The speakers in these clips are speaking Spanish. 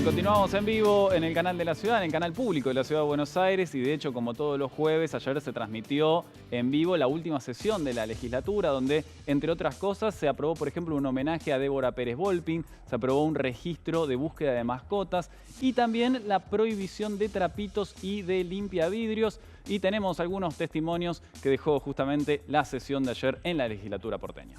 Continuamos en vivo en el canal de la ciudad, en el canal público de la Ciudad de Buenos Aires, y de hecho, como todos los jueves, ayer se transmitió en vivo la última sesión de la legislatura, donde, entre otras cosas, se aprobó, por ejemplo, un homenaje a Débora Pérez Volpin, se aprobó un registro de búsqueda de mascotas y también la prohibición de trapitos y de limpiavidrios. Y tenemos algunos testimonios que dejó justamente la sesión de ayer en la legislatura porteña.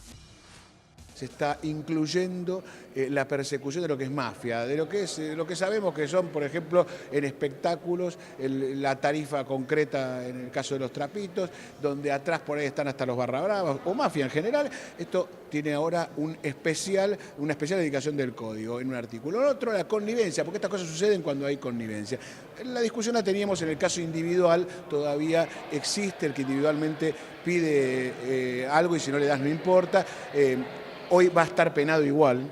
Se está incluyendo la persecución de lo que es mafia, de lo que sabemos que son, por ejemplo, en espectáculos, la tarifa concreta en el caso de los trapitos, donde atrás por ahí están hasta los barra bravas, o mafia en general. Esto tiene ahora una especial dedicación del código en un artículo. En otro, la connivencia, porque estas cosas suceden cuando hay connivencia. La discusión la teníamos en el caso individual, todavía existe el que individualmente pide algo y si no le das no importa. Hoy va a estar penado igual,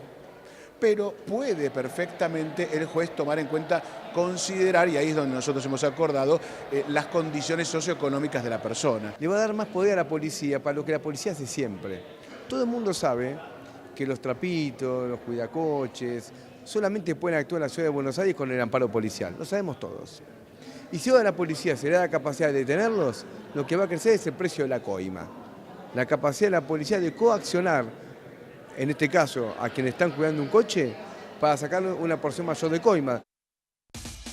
pero puede perfectamente el juez tomar en cuenta, considerar, y ahí es donde nosotros hemos acordado, las condiciones socioeconómicas de la persona. Le va a dar más poder a la policía, para lo que la policía hace siempre. Todo el mundo sabe que los trapitos, los cuidacoches, solamente pueden actuar en la ciudad de Buenos Aires con el amparo policial, lo sabemos todos. Y si ahora la policía se le da la capacidad de detenerlos, lo que va a crecer es el precio de la coima. La capacidad de la policía de coaccionar, en este caso, a quienes están cuidando un coche, para sacarle una porción mayor de coima.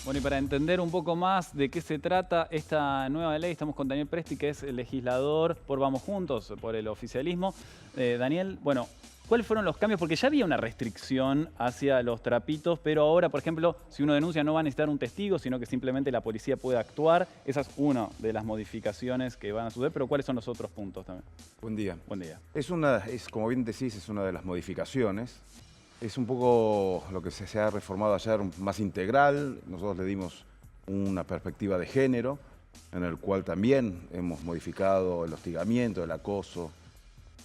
Bueno, y para entender un poco más de qué se trata esta nueva ley, estamos con Daniel Presti, que es el legislador por Vamos Juntos, por el oficialismo. Daniel, bueno, ¿cuáles fueron los cambios? Porque ya había una restricción hacia los trapitos, pero ahora, por ejemplo, si uno denuncia no va a necesitar un testigo, sino que simplemente la policía puede actuar. Esa es una de las modificaciones que van a suceder, pero ¿cuáles son los otros puntos también? Buen día. Buen día. Como bien decís, es una de las modificaciones. Es un poco lo que se ha reformado ayer, más integral. Nosotros le dimos una perspectiva de género, en el cual también hemos modificado el hostigamiento, el acoso,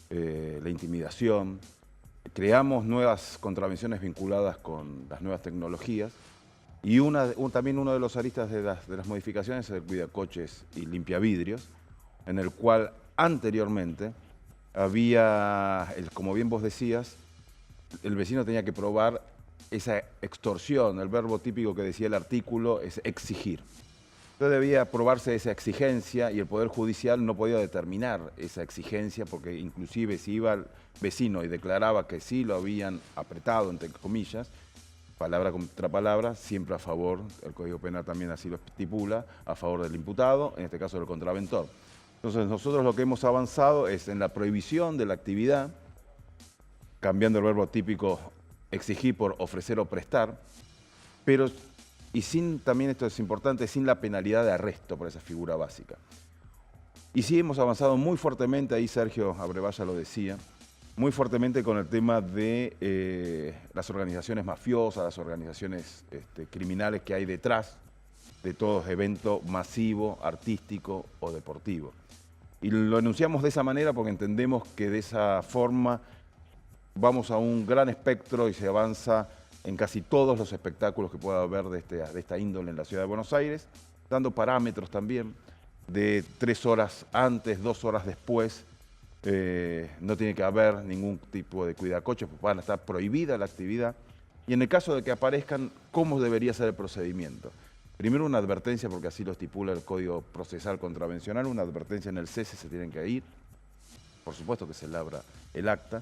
la intimidación. Creamos nuevas contravenciones vinculadas con las nuevas tecnologías. Y también uno de los aristas de las modificaciones es el cuidacoches y limpiavidrios, en el cual anteriormente había, como bien vos decías, el vecino tenía que probar esa extorsión. El verbo típico que decía el artículo es exigir. Entonces debía probarse esa exigencia y el Poder Judicial no podía determinar esa exigencia porque inclusive si iba el vecino y declaraba que sí lo habían apretado, entre comillas, palabra contra palabra, siempre a favor, el Código Penal también así lo estipula, a favor del imputado, en este caso del contraventor. Entonces nosotros lo que hemos avanzado es en la prohibición de la actividad, cambiando el verbo típico exigir por ofrecer o prestar, pero también esto es importante, sin la penalidad de arresto por esa figura básica. Y sí hemos avanzado muy fuertamente, ahí Sergio Abrevaya lo decía, muy fuertemente con el tema de las organizaciones mafiosas, las organizaciones criminales que hay detrás de todo evento masivo, artístico o deportivo. Y lo enunciamos de esa manera porque entendemos que de esa forma vamos a un gran espectro y se avanza en casi todos los espectáculos que pueda haber de esta índole en la ciudad de Buenos Aires, dando parámetros también de 3 horas antes, 2 horas después. No tiene que haber ningún tipo de cuidacoches, pues van a estar prohibida la actividad. Y en el caso de que aparezcan, ¿cómo debería ser el procedimiento? Primero una advertencia, porque así lo estipula el Código Procesal Contravencional, una advertencia en el cese, se tienen que ir. Por supuesto que se labra el acta.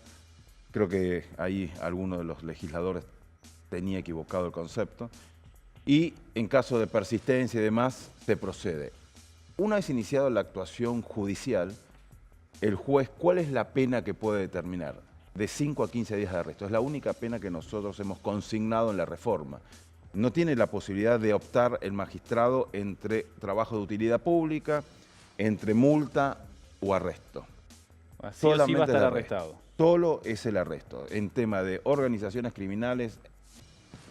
Creo que ahí alguno de los legisladores tenía equivocado el concepto. Y en caso de persistencia y demás, se procede. Una vez iniciada la actuación judicial, el juez, ¿cuál es la pena que puede determinar? De 5 a 15 días de arresto. Es la única pena que nosotros hemos consignado en la reforma. No tiene la posibilidad de optar el magistrado entre trabajo de utilidad pública, entre multa o arresto. Así o sí va a estar arrestado. Solo es el arresto. En tema de organizaciones criminales,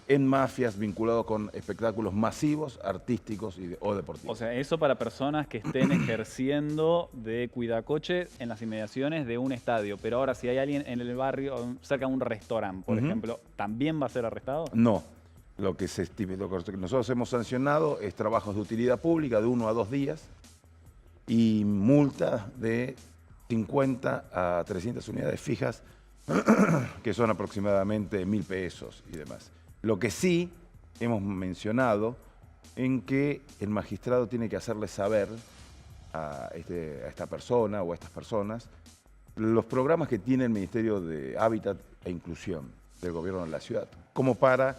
en mafias vinculados con espectáculos masivos, artísticos o deportivos. O sea, eso para personas que estén ejerciendo de cuidacoche en las inmediaciones de un estadio. Pero ahora, si hay alguien en el barrio, cerca de un restaurante, por ejemplo, ¿también va a ser arrestado? No. Lo que nosotros hemos sancionado es trabajos de utilidad pública de 1 a 2 días y multa de 50 a 300 unidades fijas, que son aproximadamente 1.000 pesos y demás. Lo que sí hemos mencionado en que el magistrado tiene que hacerle saber a esta persona o a estas personas los programas que tiene el Ministerio de Hábitat e Inclusión del Gobierno de la ciudad, como para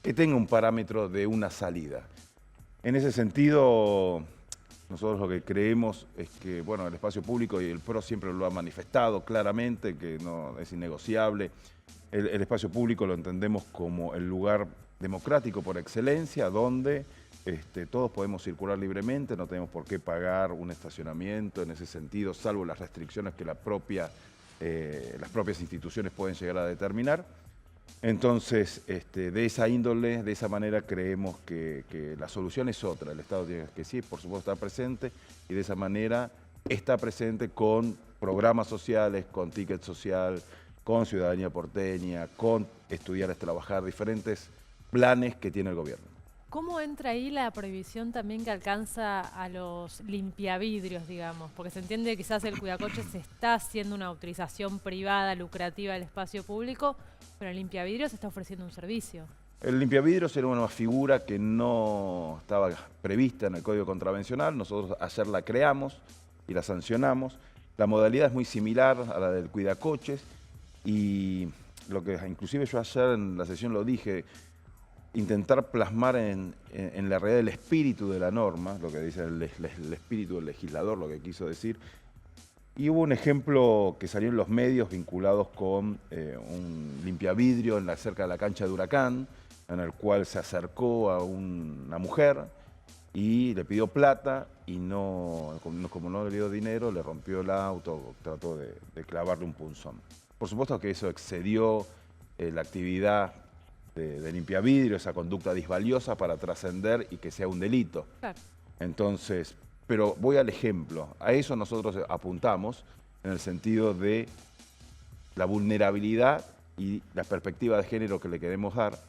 que tenga un parámetro de una salida. En ese sentido, nosotros lo que creemos es que, bueno, el espacio público, y el PRO siempre lo ha manifestado claramente, que no es innegociable. El espacio público lo entendemos como el lugar democrático por excelencia, donde todos podemos circular libremente, no tenemos por qué pagar un estacionamiento en ese sentido, salvo las restricciones que las propias instituciones pueden llegar a determinar. Entonces, de esa índole, de esa manera creemos que la solución es otra. El Estado tiene que sí, por supuesto, estar presente, y de esa manera está presente con programas sociales, con ticket social, con ciudadanía porteña, con estudiar es trabajar, diferentes planes que tiene el gobierno. ¿Cómo entra ahí la prohibición también que alcanza a los limpiavidrios, digamos? Porque se entiende que quizás el cuidacoches se está haciendo una utilización privada, lucrativa del espacio público, pero el limpiavidrios está ofreciendo un servicio. El limpiavidrios era una figura que no estaba prevista en el Código Contravencional. Nosotros ayer la creamos y la sancionamos. La modalidad es muy similar a la del cuidacoches, y lo que inclusive yo ayer en la sesión lo dije, intentar plasmar en la realidad el espíritu de la norma, lo que dice el espíritu del legislador, lo que quiso decir. Y hubo un ejemplo que salió en los medios vinculados con un limpiavidrio cerca de la cancha de Huracán, en el cual se acercó a una mujer y le pidió plata, y como no le dio dinero, le rompió el auto, trató de clavarle un punzón. Por supuesto que eso excedió la actividad de limpiavidrio, esa conducta disvaliosa para trascender y que sea un delito. Claro. Entonces, pero voy al ejemplo. A eso nosotros apuntamos en el sentido de la vulnerabilidad y la perspectiva de género que le queremos dar,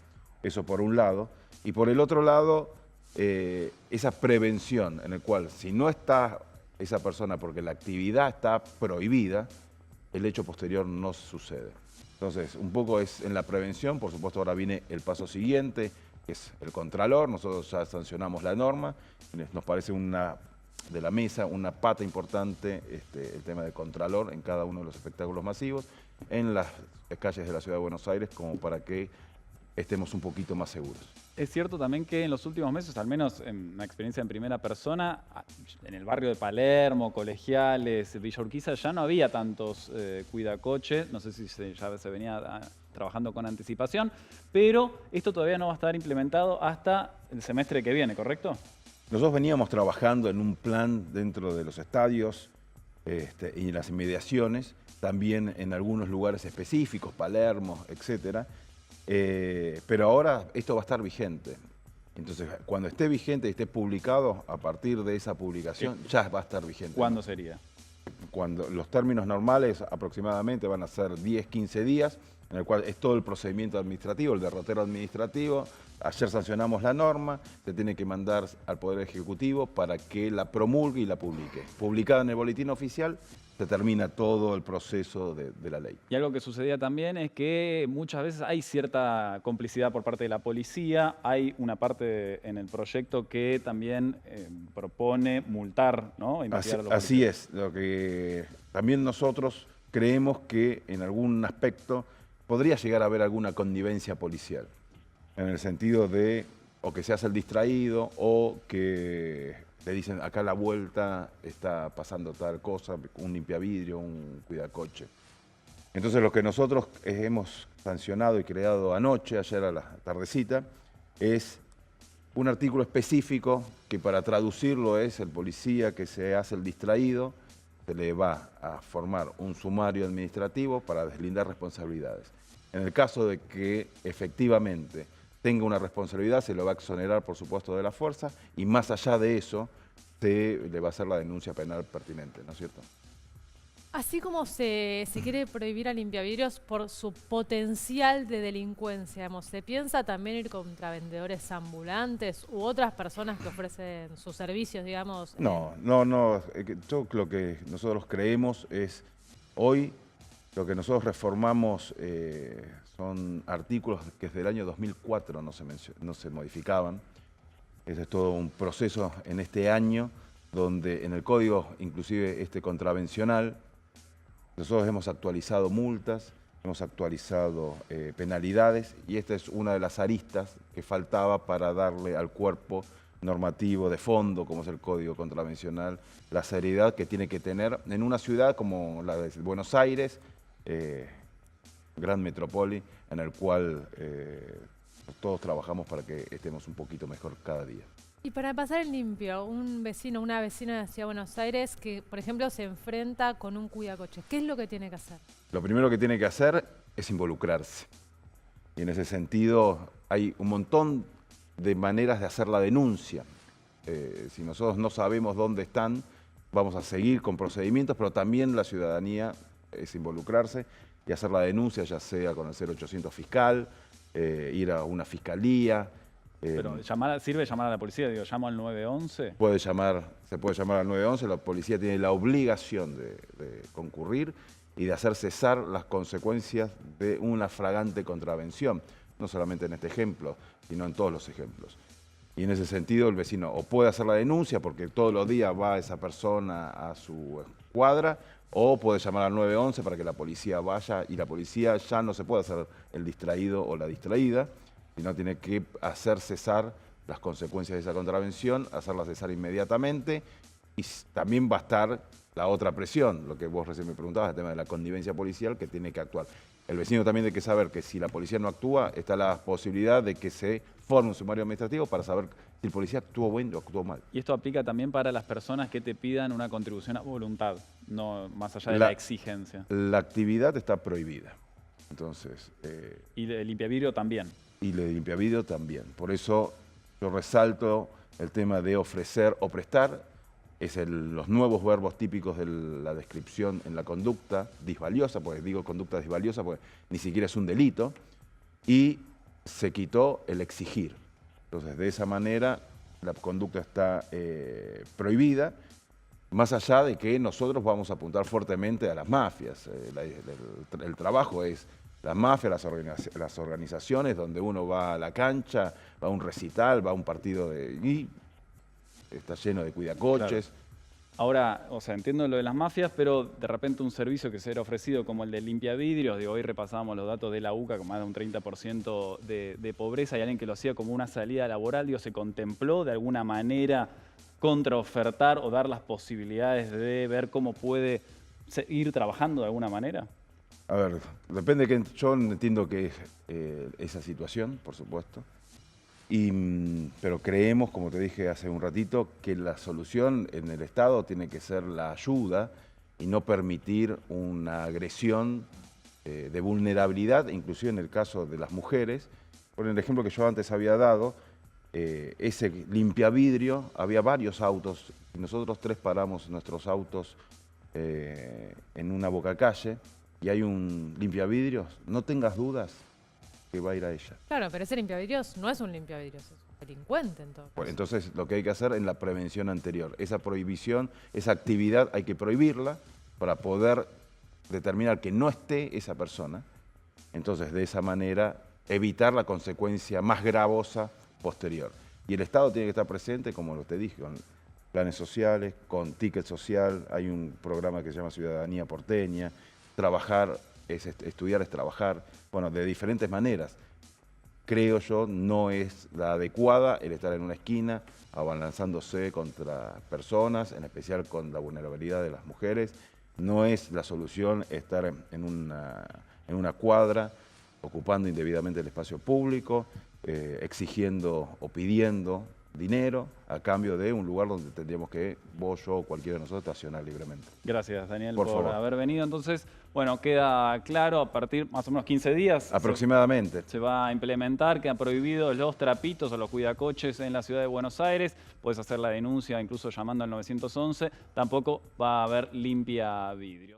eso por un lado. Y por el otro lado, esa prevención en el cual si no está esa persona porque la actividad está prohibida, el hecho posterior no sucede. Entonces, un poco es en la prevención. Por supuesto, ahora viene el paso siguiente, que es el contralor. Nosotros ya sancionamos la norma. Nos parece de la mesa una pata importante el tema del contralor en cada uno de los espectáculos masivos, en las calles de la Ciudad de Buenos Aires, como para que estemos un poquito más seguros. Es cierto también que en los últimos meses, al menos en una experiencia en primera persona, en el barrio de Palermo, Colegiales, Villa Urquiza, ya no había tantos cuidacoches. No sé si ya se venía trabajando con anticipación, pero esto todavía no va a estar implementado hasta el semestre que viene, ¿correcto? Nosotros veníamos trabajando en un plan dentro de los estadios y en las inmediaciones, también en algunos lugares específicos, Palermo, etcétera. Pero ahora esto va a estar vigente. Entonces, cuando esté vigente y esté publicado, a partir de esa publicación ya va a estar vigente. ¿Cuándo sería? Cuando los términos normales aproximadamente van a ser 10, 15 días, en el cual es todo el procedimiento administrativo, el derrotero administrativo. Ayer sancionamos la norma, se tiene que mandar al Poder Ejecutivo para que la promulgue y la publique. Publicada en el boletín oficial, se termina todo el proceso de la ley. Y algo que sucedía también es que muchas veces hay cierta complicidad por parte de la policía. Hay una parte en el proyecto que también propone multar, ¿no? Así es. Lo que también nosotros creemos que en algún aspecto podría llegar a haber alguna connivencia policial, en el sentido de o que se hace el distraído o que le dicen acá a la vuelta está pasando tal cosa, un limpiavidrio, un cuidacoche. Entonces lo que nosotros hemos sancionado y creado anoche, ayer a la tardecita, es un artículo específico que para traducirlo es el policía que se hace el distraído, se le va a formar un sumario administrativo para deslindar responsabilidades. En el caso de que efectivamente tenga una responsabilidad, se lo va a exonerar, por supuesto, de la fuerza, y más allá de eso, le va a hacer la denuncia penal pertinente, ¿no es cierto? Así como se quiere prohibir a limpiavidrios por su potencial de delincuencia, digamos, ¿se piensa también ir contra vendedores ambulantes u otras personas que ofrecen sus servicios, digamos? No. Yo lo que nosotros creemos es, hoy Lo que nosotros reformamos son artículos que desde el año 2004 no se modificaban. Ese es todo un proceso en este año donde en el código, inclusive contravencional, nosotros hemos actualizado multas, hemos actualizado penalidades y esta es una de las aristas que faltaba para darle al cuerpo normativo de fondo, como es el Código Contravencional, la seriedad que tiene que tener en una ciudad como la de Buenos Aires, gran metrópoli, en el cual todos trabajamos para que estemos un poquito mejor cada día. Y para pasar el limpio, un vecino, una vecina de la Ciudad de Buenos Aires que, por ejemplo, se enfrenta con un cuidacoches, ¿qué es lo que tiene que hacer? Lo primero que tiene que hacer es involucrarse. Y en ese sentido hay un montón de maneras de hacer la denuncia. Si nosotros no sabemos dónde están, vamos a seguir con procedimientos, pero también la ciudadanía es involucrarse y hacer la denuncia, ya sea con el 0800 fiscal, ir a una fiscalía. Pero ¿sirve llamar a la policía? Digo, ¿llamo al 911? Se puede llamar al 911, la policía tiene la obligación de concurrir y de hacer cesar las consecuencias de una flagrante contravención, no solamente en este ejemplo, sino en todos los ejemplos. Y en ese sentido el vecino o puede hacer la denuncia porque todos los días va esa persona a su cuadra, o puede llamar al 911 para que la policía vaya y la policía ya no se puede hacer el distraído o la distraída, sino tiene que hacer cesar las consecuencias de esa contravención, hacerla cesar inmediatamente y también va a estar la otra presión, lo que vos recién me preguntabas, el tema de la connivencia policial que tiene que actuar. El vecino también tiene que saber que si la policía no actúa, está la posibilidad de que se forme un sumario administrativo para saber si el policía actuó bien o actuó mal. Y esto aplica también para las personas que te pidan una contribución a voluntad, no más allá de la exigencia. La actividad está prohibida. Entonces, y el limpiavidrio también. Y el limpiavidrio también. Por eso yo resalto el tema de ofrecer o prestar. Es los nuevos verbos típicos de la descripción en la conducta disvaliosa, porque digo conducta disvaliosa porque ni siquiera es un delito, y se quitó el exigir. Entonces, de esa manera, la conducta está prohibida, más allá de que nosotros vamos a apuntar fuertemente a las mafias. El trabajo es las mafias, las organizaciones, donde uno va a la cancha, va a un recital, va a un partido y está lleno de cuidacoches. Claro. Ahora, o sea, entiendo lo de las mafias, pero de repente un servicio que se era ofrecido como el de limpiavidrios, hoy repasábamos los datos de la UCA con más de un 30% de pobreza y alguien que lo hacía como una salida laboral, ¿se contempló de alguna manera contraofertar o dar las posibilidades de ver cómo puede ir trabajando de alguna manera? A ver, depende que yo entiendo que es esa situación, por supuesto. Pero creemos, como te dije hace un ratito, que la solución en el Estado tiene que ser la ayuda y no permitir una agresión de vulnerabilidad, inclusive en el caso de las mujeres. Por el ejemplo que yo antes había dado, ese limpiavidrio, había varios autos, y nosotros 3 paramos nuestros autos en una bocacalle y hay un limpiavidrios, no tengas dudas que va a ir a ella. Claro, pero ese limpiavidrios no es un limpiavidrios, es un delincuente en todo caso. Bueno, entonces lo que hay que hacer es la prevención anterior. Esa prohibición, esa actividad hay que prohibirla para poder determinar que no esté esa persona. Entonces, de esa manera, evitar la consecuencia más gravosa posterior. Y el Estado tiene que estar presente, como lo te dije, con planes sociales, con ticket social. Hay un programa que se llama Ciudadanía Porteña. Trabajar estudiar es trabajar, bueno, de diferentes maneras. Creo yo, no es la adecuada el estar en una esquina abalanzándose contra personas, en especial con la vulnerabilidad de las mujeres. No es la solución estar en una cuadra ocupando indebidamente el espacio público, exigiendo o pidiendo dinero a cambio de un lugar donde tendríamos que vos, yo o cualquiera de nosotros estacionar libremente. Gracias, Daniel, por haber venido. Entonces, bueno, queda claro, a partir más o menos 15 días aproximadamente se va a implementar, quedan prohibidos los trapitos o los cuidacoches en la ciudad de Buenos Aires. Puedes hacer la denuncia incluso llamando al 911. Tampoco va a haber limpiavidrio.